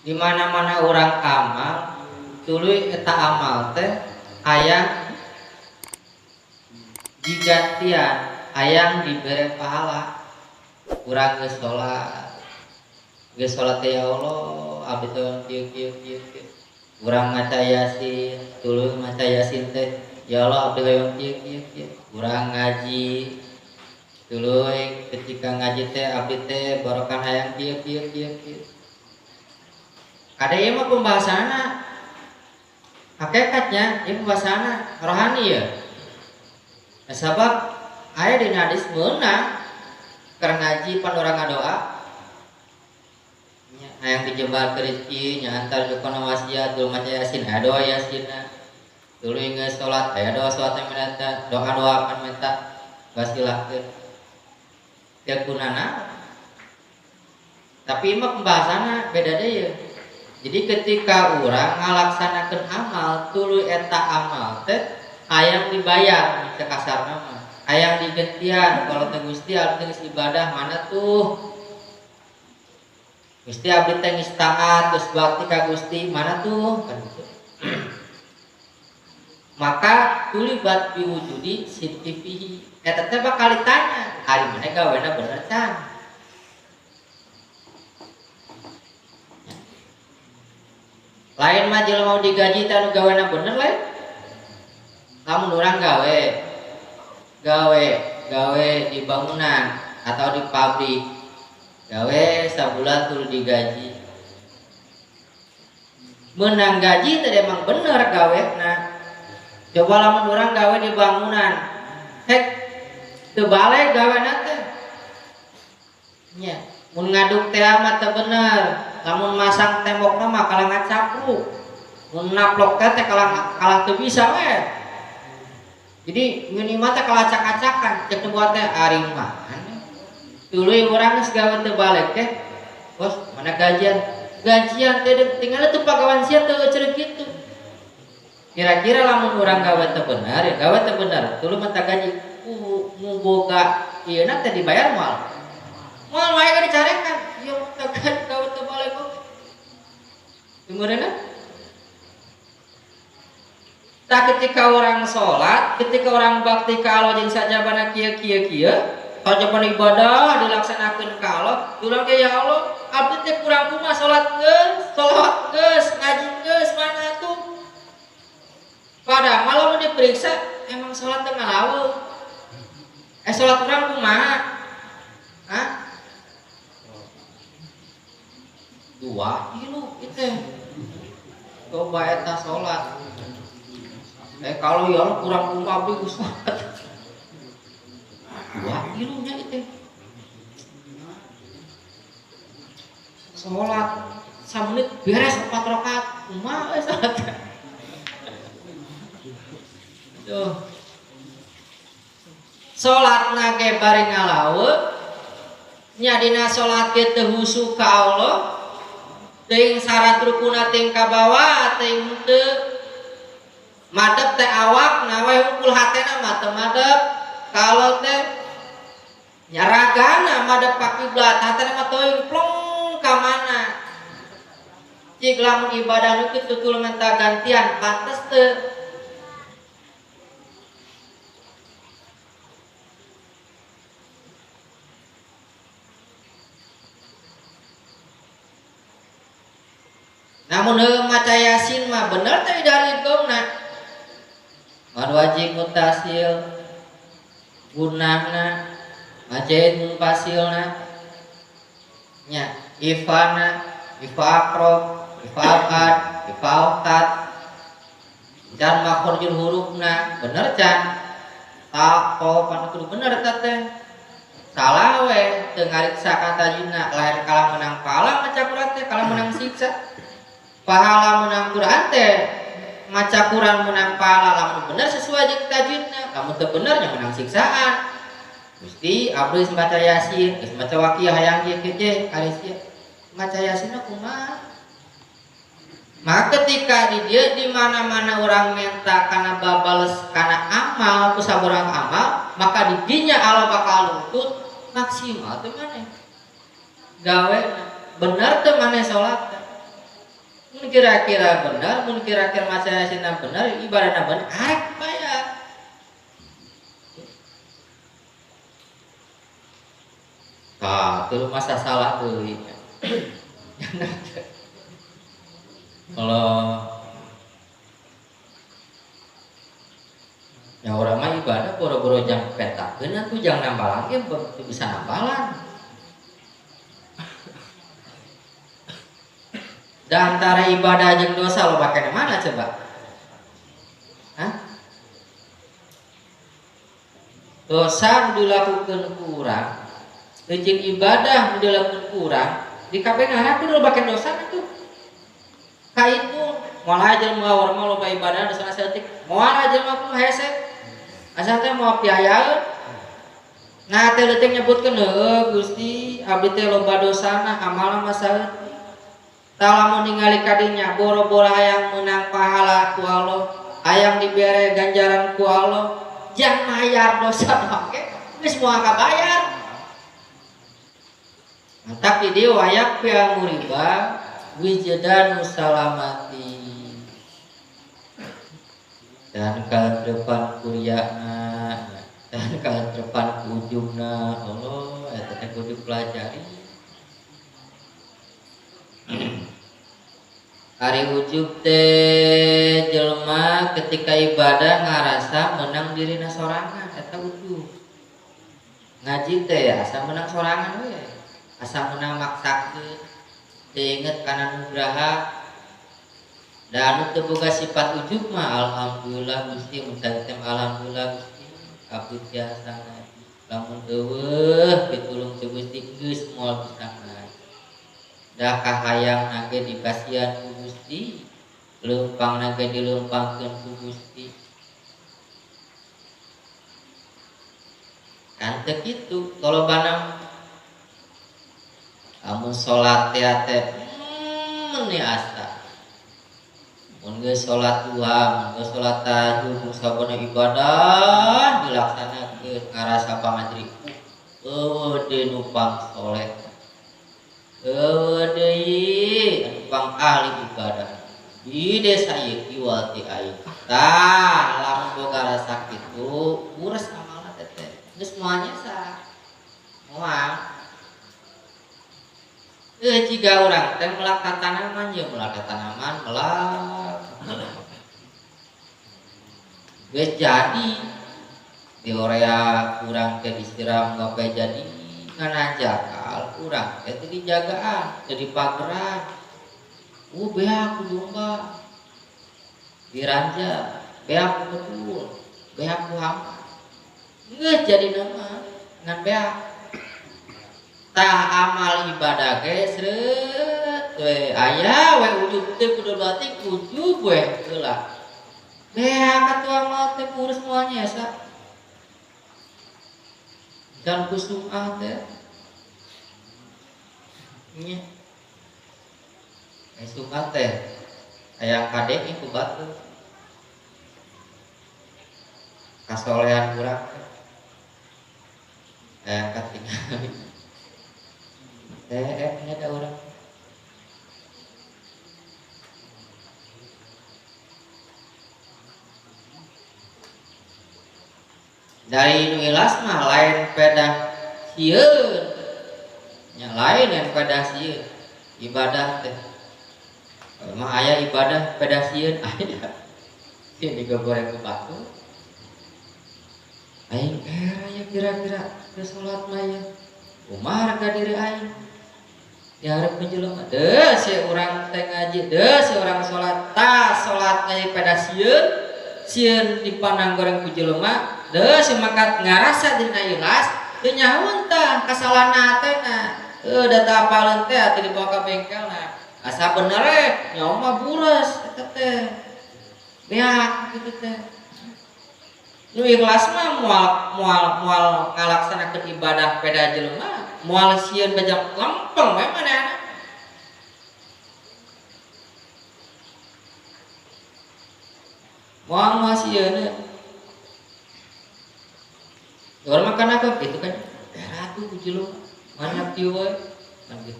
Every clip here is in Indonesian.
di mana-mana orang amal tuluy eta amal teh hayang digantian, hayang diberi pahala. Urang geus salat teh ya Allah abdi teh kieu urang maca yasin tuluy maca yasin teh ya Allah abdi hoyong kieu urang ngaji tuluy ketika ngaji teh abdi teh barokah hayang kieu kada ieu mah pembahasanna hakikatnya ieu pembahasanna rohani ya. Sabab aya dina hadis meunang keur ngaji pan urang ngadoa nya hayang dijembar rezeki nya antar dukana wasiat tuluy maca yasin aya doa yasinna tuluy geus salat aya doa salat minta doa pan minta basilahkeun teu gunana. Tapi mah pembahasanna beda deui ya. Jadi ketika urang ngalaksanakeun amal tuluy eta amal teh hayang dibayar mika kasarna mah hayang digentian kalau teh Gusti abdi geus ibadah mana tuh Gusti abdi teh geus taat geus bakti ka Gusti mana tuh kan gitu. Maka tulibat biwujudi sidqihi eta teh bakal ditanya ari maneh gawena bener can. Lain mah jelema mau digaji teh anu gawena bener lain. Lamun urang gawe di bangunan atau di pabrik gawe sabulan tuluy digaji menang gaji teh emang bener gawena. Coba lamun urang gawe di bangunan hek teu bale gawena teh nya mun ngaduk teh mah teu bener lamun masang tembokna mah kalah ngacapluk mun naplok teh kalah teu bisa we. Jadi minimal teh kalacak-acakan cek buat teh ari mah tuluy urang geus gawe teu balik teh bos mana gajian teh tinggal teu pagawan sia teu ceureuh kitu. Kira-kira lamun urang gawe teu bener ya gawe teu bener tuluy mah gaji nu boga ieuna teh dibayar moal wae ka dicarekan ieu mah gawe teu balik kok tunggureuna. Tak ketika orang sholat, ketika orang bakti ka Allah jeung sajabana kieu sajabana ibadah dilaksanakeun ka Allah, urang ge ya Allah, abdi teh kurang kumaha sholat geus, ngaji geus mana tuh. Padahal malah mun diperiksa emang sholat teh ngalaweung. Sholat urang kumaha? Hah? 2 kilu itu. Coba eta sholat. Kalau ya kurang kumaha abdi geus sholat. 2 kilunya itu. Sholat 1 menit beres 4 rakaat. Kumaha sholat. Tuh. Sholatna ge bari ngalaweung nya dina sholat ge teu husu ka Allah. Teuing syarat rukunna teuing kabawa teuing teu madep teh awakna we hungkul hatena mah teu madep. Kalau teh nyaragana madep ka kiblat hatena mah teuing plong ka mana. Cik lamun ibadah nu kitu tuluy minta gantian pantes teu. Namun maca yasin mah bener teh dari gomna. Man wajib mutasil gunahna majaid mufasilna nya ifana ifaqro ifaqat ifaqat dan makhurjul hurufna bener can taqo pan kudu bener eta teh salah we teu ngariksa kata jina lain kalah menang pahala maca Quran teh kalah menang siksa. Pahala menang Quran teh maca Quran menang pahala lamun bener sesuai jeung tajwidna, lamun teu bener nya menang siksaan. Gusti abdi maca yasin, geus maca waqiah hayang kieu kieu ari sia. Maca yasinna kumaha? Maka ketika di dia di mana-mana orang minta kana babales kana amal ku sabarang amal, maka di dinya Allah bakal nuntut maksimal teh maneh. Gawe bener teh maneh salat. Mun kira-kira benar, mun kira-kira masayasina benar, ibadahna benar, arek bayar. Tah, teu masa salah deui. Kalau ya orang mah ibadah boro-boro jang petakeun atuh jang nambalan ge bisa nambalan. Dan antara ibadah jeung dosa lo pakai mana coba? Hah? Dosa dilakukan kurang, jeung ibadah dilakukan kurang, di kabehna kudu pakai dosa itu. Ka itu moal aja mau urang loba ibadah dosa saeutik, moal aja mah kudu hese. Asal teh mau piayaeun. Nah teh leutik nyebutkeun heueuh Gusti, abdi teh loba dosana, amalna mah saeutik. Tah lamun ningali kadinya boro-boro hayang menang pahala ku Allah, hayang dibere ganjaran ku Allah, jang mayar dosa oke, geus moal kabayar. Mantap di dieu wayak pia muriba wijdan salamati. Dan ke depan kuliahna, dan ke depan ujungna, Allah eta teh kudu pelajari. Ari ujug teh jelema ketika ibadah ngarasa menang dirina sorangan eta ujug. Ngaji teh asa menang sorangan we, asa menang maksakeun, teu inget kana nugraha. Da anu teu boga sifat ujug mah alhamdulillah Gusti, mun teh alhamdulillah Gusti, abdi tiasa ngaji. Lamun eueuh pitulung ku Gusti geus moal bisa ngaji. Da kahayang nage dikasihan ku Gusti, leumpang nage dileumpangkeun ku Gusti. Kan teu kitu kolobana amun salat teh meni asa. Mun geus salat duha, mun geus salat tahajud, sabana ibadah dilaksanakeun ngarasa pangajri. Deui nu pangsoleh. Deui anu pang ahli ibadah. Di desa ieu iwal ti aing. Tah lamun boga rasa kitu, urus amalna teh. Geus moal nyesa. Moal. Jika orang teh melak ka tanaman ya melak ka tanaman melak. Geus jadi di Korea kurang teh disiram gape jadi ngana jakal urang teh teu dijagaan teu dipageran. Beak ku domba diranja, beak ku betul, beak ku hamba. Geus jadi nama ngan beak. Tah amal ibadah ge seureut we aya we ujug teh kudu berarti ujug we heula. Beak atuh amal teh urus moal nyesa. Dan kusumah teh nya sumah teh aya kadek itu batu kasolehan urang teh aya katingali nya da urang dari nu ilas mah lain pedah sieun nya lain yang pedah sieun ibadah teh mah aya ibadah pedah sieun aya sieun digoreng ku batu aing aya kira-kira ke salat mah ya kumaha harga diri aing diharap penjelema deui si urang teh ngaji deui si urang salat tah salat ngaji pedah sieun sieun dipandang goreng ku jelema deui si makat ngarasa dina ilas teu nyahoun tah kasalahan teh na da teu apaleun teh atuh dibawa ka bengkelna asa bener nyaho mah buras eta teh beak kitu teh nu ikhlas mah moal ngalaksanakeun ibadah peda jelema moal sieun bajak lempeng we manehna moal sieun orang makan apa gitu kan ratu kujilo mana tiwa lagi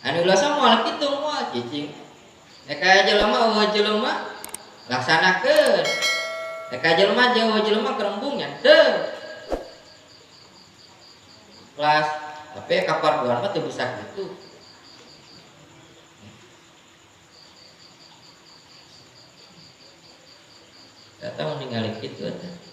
anu lasa moal kitu moal cicing Eka jelema laksanakeun. Eka jelema kerembungnya teu. Kelas tapi kaparduan mah teu bisa gitu. Datang ningali kitu teh.